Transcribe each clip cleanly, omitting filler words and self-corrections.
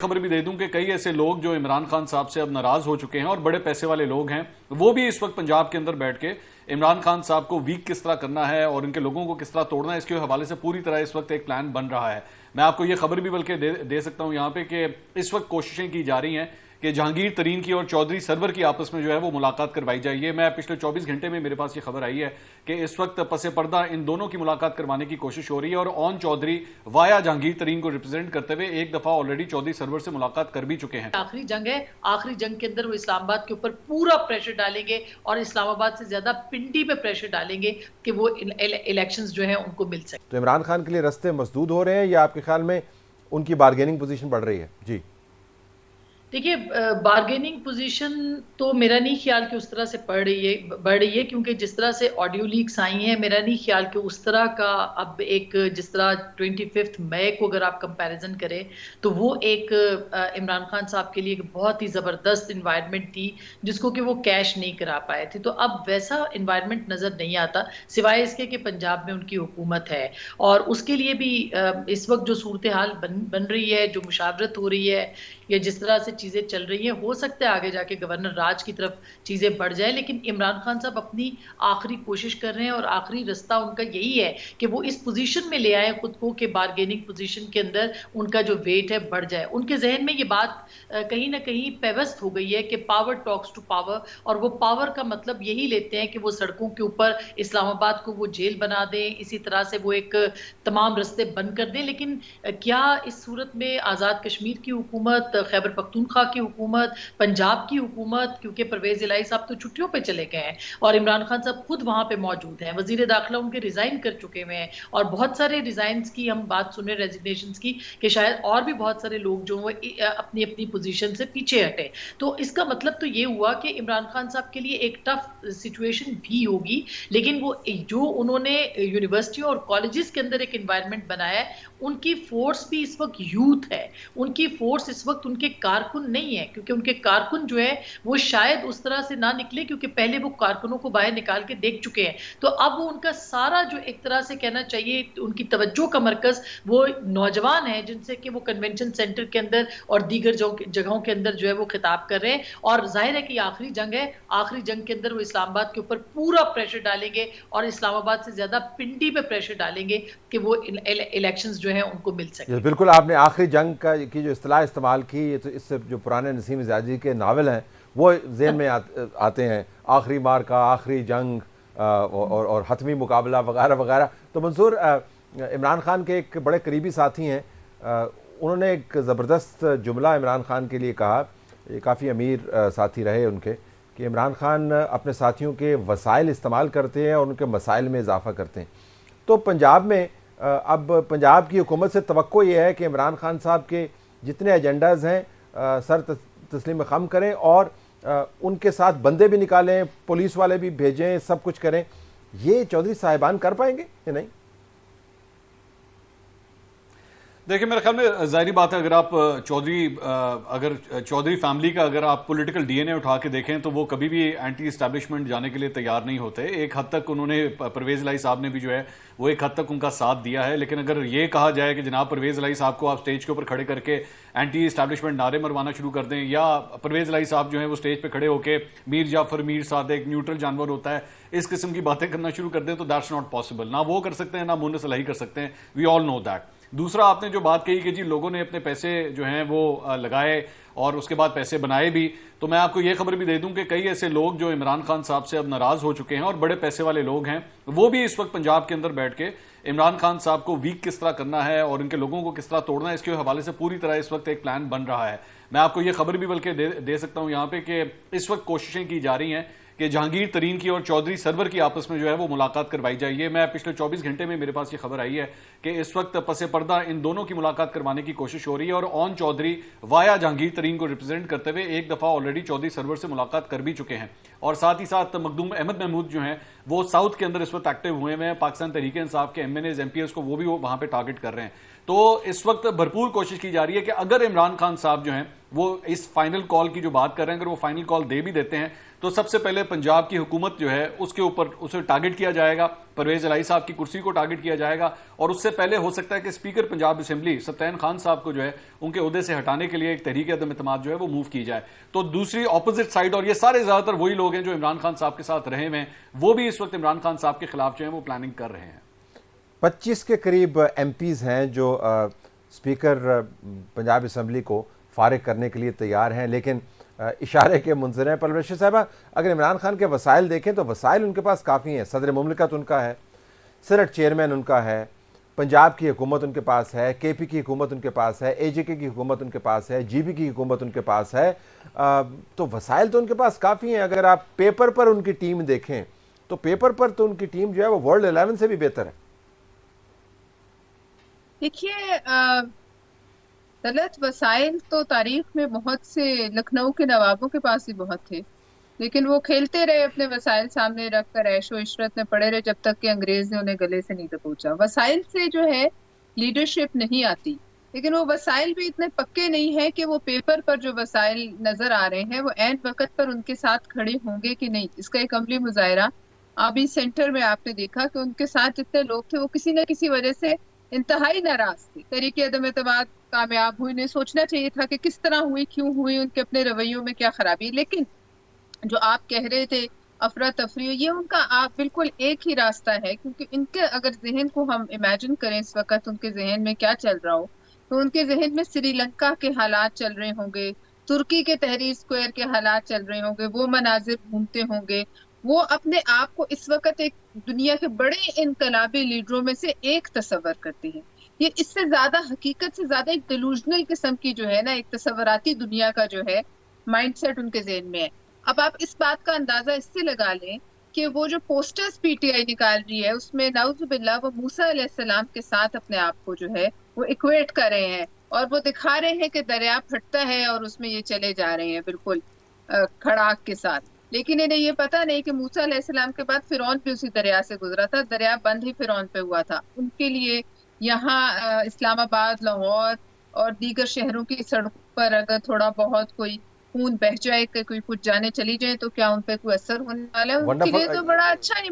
खबर भी दे दूं कि कई ऐसे लोग जो इमरान खान साहब से अब नाराज हो चुके हैं और बड़े पैसे वाले लोग हैं, वो भी इस वक्त पंजाब के अंदर बैठ के इमरान खान साहब को वीक किस तरह करना है और इनके लोगों को किस तरह तोड़ना है, इसके हवाले से पूरी तरह इस वक्त एक प्लान बन रहा है। मैं आपको ये खबर भी बल्कि दे सकता हूं यहां पे कि इस वक्त कोशिशें की जा रही हैं कि जहांगीर तरीन की और चौधरी सरवर की आपस में जो है वो मुलाकात करवाई जाए। मैं पिछले 24 घंटे में मेरे पास ये खबर आई है कि इस वक्त पसे पर्दा इन दोनों की मुलाकात करवाने की कोशिश हो रही है और ऑन चौधरी वाया जहांगीर तरीन को रिप्रेजेंट करते हुए एक दफा ऑलरेडी चौधरी सरवर से मुलाकात कर भी चुके हैं। आखिरी जंग है, आखिरी जंग के अंदर वो इस्लामाबाद के ऊपर पूरा प्रेशर डालेंगे और इस्लामाबाद से ज्यादा पिंडी पे प्रेशर डालेंगे कि वो इलेक्शंस जो है उनको मिल सके। तो इमरान खान के लिए रास्ते मसदूद हो रहे हैं या आपके ख्याल में उनकी बार्गेनिंग पोजीशन बढ़ रही है? जी देखिए, बार्गेनिंग पोजीशन तो मेरा नहीं ख्याल कि उस तरह से बढ़ रही है, क्योंकि जिस तरह से ऑडियो लीक्स आई हैं, मेरा नहीं ख्याल कि उस तरह का अब एक जिस तरह 25 मई को अगर आप कंपैरिजन करें तो वो एक इमरान खान साहब के लिए एक बहुत ही ज़बरदस्त इन्वायरमेंट थी जिसको कि वो कैश नहीं करा पाए थे। तो अब वैसा इन्वायरमेंट नज़र नहीं आता, सिवाय इसके कि पंजाब में उनकी हुकूमत है और उसके लिए भी इस वक्त जो सूरत हाल बन रही है, जो मुशावरत हो रही है या जिस तरह से चीजें चल रही हैं, हो सकता है आगे जाके गवर्नर राज की तरफ चीजें बढ़ जाए। लेकिन इमरान खान साहब अपनी आखिरी कोशिश कर रहे हैं और आखिरी रास्ता उनका यही है कि वो इस पोजीशन में ले आए खुद को कि बार्गेनिंग पोजीशन के अंदर उनका जो वेट है बढ़ जाए। उनके जहन में ये बात कहीं ना कहीं पेवस्त हो गई है कि पावर टॉक्स टू पावर, और वो पावर का मतलब यही लेते हैं कि वो सड़कों के ऊपर इस्लामाबाद को वो जेल बना दें, इसी तरह से वो एक तमाम रास्ते बंद कर दें। लेकिन क्या इस सूरत में आज़ाद कश्मीर की हुकूमत, खैबर पख्तूनख्वा की हुकूमत, पंजाब की हुकूमत, क्योंकि परवेज इलाही साहब तो छुट्टियों पे चले गए हैं और इमरान खान साहब खुद वहां पे मौजूद हैं, वजीर दाखिला उनके रिजाइन कर चुके हुए हैं और बहुत सारे रिजाइन की हम बात सुन रहे हैं, रेजिग्नेशन की, कि शायद और भी बहुत सारे लोग जो वो अपनी अपनी पोजीशन से पीछे हटे। तो इसका मतलब तो ये हुआ कि इमरान खान साहब के लिए एक टफ सिचुएशन भी होगी। लेकिन वो जो उन्होंने यूनिवर्सिटी और कॉलेजेस के अंदर एक एनवायरनमेंट बनाया है, उनकी फोर्स भी इस वक्त यूथ है, उनकी फोर्स इस वक्त उनके कारकुन नहीं है, क्योंकि उनके कारकुन जो है वो शायद उस तरह से ना निकले, क्योंकि पहले वो कारकुनों को बाहर निकाल के देख चुके हैं। तो अब वो उनका सारा जो एक तरह से कहना चाहिए उनकी तवज्जो का मरकज वो नौजवान है, जिनसे कि वो कन्वेंशन सेंटर के अंदर और दीगर जगहों के अंदर जो है वो खिताब कर रहे हैं। और जाहिर है कि आखिरी जंग है, आखिरी जंग के अंदर वो इस्लामाबाद के ऊपर पूरा प्रेशर डालेंगे और इस्लामाबाद से ज्यादा पिंडी पे प्रेशर डालेंगे कि वो इलेक्शंस जो है उनको मिल सके। बिल्कुल, आपने आखिरी जंग की जो इस्तेलाह इस्तेमाल की, तो इससे जो पुराने नसीम ज़ियादी के नावल हैं वो ज़हन में आते हैं, आखिरी मार का, आखिरी जंग और हतमी मुकाबला वगैरह वगैरह। तो मंसूर, इमरान खान के एक बड़े करीबी साथी हैं, उन्होंने एक ज़बरदस्त जुमला इमरान खान के लिए कहा, ये काफ़ी अमीर साथी रहे उनके, कि इमरान खान अपने साथियों के वसाइल इस्तेमाल करते हैं और उनके मसाइल में इजाफ़ा करते हैं। तो पंजाब में अब पंजाब की हुकूमत से तवक्को ये है कि इमरान खान साहब के जितने एजेंडाज़ हैं सर तस्लीम खम करें और उनके साथ बंदे भी निकालें, पुलिस वाले भी भेजें, सब कुछ करें। ये चौधरी साहिबान कर पाएंगे या नहीं? देखिए, मेरे ख्याल में जाहिर बात है, अगर चौधरी फैमिली का अगर आप पॉलिटिकल डीएनए उठा के देखें तो वो कभी भी एंटी एस्टैब्लिशमेंट जाने के लिए तैयार नहीं होते। एक हद तक उन्होंने, परवेज इलाही साहब ने भी जो है वो एक हद तक उनका साथ दिया है। लेकिन अगर ये कहा जाए कि जनाब परवेज इलाही साहब को आप स्टेज के ऊपर खड़े करके एंटी एस्टैब्लिशमेंट नारे मरवाना शुरू कर दें, या परवेज इलाही साहब जो है वो स्टेज पे खड़े होकर मीर जाफर मीर सादिक न्यूट्रल जानवर होता है, इस किस्म की बातें करना शुरू कर दें, तो दैट्स नॉट पॉसिबल। ना वो कर सकते हैं, ना मुन्नस इलाही कर सकते हैं। We all know that. दूसरा, आपने जो बात कही कि जी लोगों ने अपने पैसे जो हैं वो लगाए और उसके बाद पैसे बनाए भी, तो मैं आपको ये खबर भी दे दूं कि कई ऐसे लोग जो इमरान खान साहब से अब नाराज हो चुके हैं और बड़े पैसे वाले लोग हैं, वो भी इस वक्त पंजाब के अंदर बैठ के इमरान खान साहब को वीक किस तरह करना है और इनके लोगों को किस तरह तोड़ना है, इसके हवाले से पूरी तरह इस वक्त एक प्लान बन रहा है। मैं आपको ये खबर भी बल्कि दे सकता हूं यहां पे कि इस वक्त कोशिशें की जा रही हैं कि जहांगीर तरीन की और चौधरी सरवर की आपस में जो है वो मुलाकात करवाई जाए। मैं पिछले 24 घंटे में मेरे पास ये खबर आई है कि इस वक्त पसे पर्दा इन दोनों की मुलाकात करवाने की कोशिश हो रही है और ऑन चौधरी वाया जहांगीर तरीन को रिप्रेजेंट करते हुए एक दफा ऑलरेडी चौधरी सरवर से मुलाकात कर भी चुके हैं। और साथ ही साथ मखदूम अहमद महमूद जो हैं वो साउथ के अंदर इस वक्त एक्टिव हुए हैं, पाकिस्तान तहरीक इंसाफ के एमएनएज एमपीएस को वो भी वहां पर टारगेट कर रहे हैं। तो इस वक्त भरपूर कोशिश की जा रही है कि अगर इमरान खान साहब जो हैं वो इस फाइनल कॉल की जो बात कर रहे हैं, अगर वो फाइनल कॉल दे भी देते हैं तो सबसे पहले पंजाब की हुकूमत जो है उसके ऊपर उसे टारगेट किया जाएगा, परवेज इलाही साहब की कुर्सी को टारगेट किया जाएगा, और उससे पहले हो सकता है कि स्पीकर पंजाब असेंबली सत्यान खान साहब को जो है उनके ओहदे से हटाने के लिए एक तहरीक अदम इत्तेमाद जो है वो मूव की जाए। तो दूसरी ऑपोजिट साइड, और ये सारे ज्यादातर वही लोग हैं जो इमरान खान साहब के साथ रहे हुए हैं, वो भी इस वक्त इमरान खान साहब के खिलाफ जो है वो प्लानिंग कर रहे हैं। 25 के करीब एमपीज़ हैं जो स्पीकर पंजाब असम्बली को फारिग करने के लिए तैयार हैं, लेकिन इशारे के मुंजर हैं। परवेश साहबा, अगर इमरान खान के वसाइल देखें तो वसाइल उनके पास काफ़ी हैं। सदर मुमलिकत उनका है, सेनेट चेयरमैन उनका है, पंजाब की हुकूमत उनके पास है, केपी की हुकूमत उनके पास है, एजेके की हुकूमत उनके पास है, जीबी की हुकूमत उनके पास है। तो वसाइल तो उनके पास काफ़ी हैं। अगर आप पेपर पर उनकी टीम देखें तो पेपर पर तो उनकी टीम जो है वो वर्ल्ड 11 से भी बेहतर है। देखिए, दौलत वसाइल तो तारीख में बहुत से लखनऊ के नवाबों के पास ही बहुत थे, लेकिन वो खेलते रहे, अपने वसाइल सामने रखकर ऐशो इशरत में पड़े रहे जब तक कि अंग्रेज ने उन्हें गले से नहीं दबोचा। वसाइल से जो है लीडरशिप नहीं आती, लेकिन वो वसाइल भी इतने पक्के नहीं है कि वो पेपर पर जो वसाइल नजर आ रहे हैं वो ऐन वक्त पर उनके साथ खड़े होंगे कि नहीं। इसका एक अमली मुजाहरा अभी सेंटर में आपने देखा कि उनके साथ जितने लोग थे वो किसी न किसी वजह से इंतहाई नाराज थे। तरीके अदम एतमाद कामयाब हुई, नहीं सोचना चाहिए था कि किस तरह हुई, क्यों हुई, उनके अपने रवैयों में क्या खराबी। लेकिन जो आप कह रहे थे अफरा तफरी, ये उनका आप बिल्कुल एक ही रास्ता है, क्योंकि इनके अगर जहन को हम इमेजिन करें इस वक्त उनके जहन में क्या चल रहा हो, तो उनके जहन में श्रीलंका के हालात चल रहे होंगे, तुर्की के तहरीर स्क्वायर के हालात चल रहे होंगे, वो मनाजिर घूमते होंगे। वो अपने आप को इस वक्त एक दुनिया के बड़े इनकलाबी लीडरों में से एक तस्वर करते हैं। ये इससे ज्यादा, हकीकत से ज्यादा एक डिलूजनल किस्म की जो है ना, एक तस्वराती दुनिया का जो है माइंडसेट उनके ज़हन में है। अब आप इस बात का अंदाजा इससे लगा लें कि वो जो पोस्टर्स पीटीआई निकाल रही है उसमें नाउजुबिल्लाह वो मूसा अलैहिस्सलाम के साथ अपने आप को जो है वो इक्वेट कर रहे हैं, और वो दिखा रहे हैं कि दरिया फटता है और उसमें ये चले जा रहे हैं बिल्कुल खड़ाक के साथ। लेकिन इन्हें ये पता नहीं कि मूसा अलैहिस्सलाम के बाद फिरौन भी उसी दरिया से गुजरा था, दरिया बंद ही फिरौन पे हुआ था। उनके लिए यहाँ इस्लामाबाद, लाहौर और दीगर शहरों की सड़कों पर अगर थोड़ा बहुत कोई खून बह जाए, कोई कुछ जाने चली जाए, तो क्या उन पे कोई असर होने वाला है? उनके लिए तो बड़ा अच्छा ही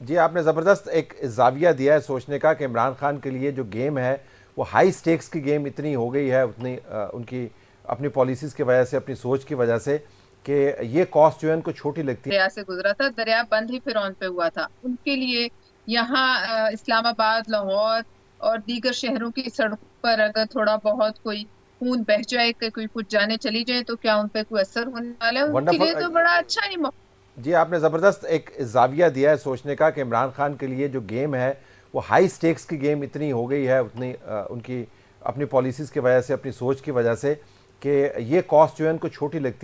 जी, आपने ज़बरदस्त एक जाविया दिया है सोचने का कि इमरान खान के लिए जो गेम है वो हाई स्टेक्स की गेम इतनी हो गई है, उतनी उनकी अपनी पॉलिसीज़ की वजह से, अपनी सोच की वजह से, कि ये कॉस्ट जो है उनको छोटी लगती है। दरिया से गुजरा था, दरिया बंद ही फिरौन पे हुआ था। उनके लिए यहाँ इस्लामाबाद, लाहौर और दीगर शहरों की सड़कों पर अगर थोड़ा बहुत कोई खून बह जाए, कोई कुछ जाने चली जाए, तो क्या उन पे कोई असर होने वाला है? उनके लिए तो बड़ा अच्छा ही जी, आपने ज़बरदस्त एक जाविया दिया है सोचने का कि इमरान खान के लिए जो गेम है वो हाई स्टेक्स की गेम इतनी हो गई है, उतनी उनकी अपनी पॉलिसीज़ की वजह से, अपनी सोच की वजह से, कि ये कॉस्ट जो है उनको छोटी लगती है।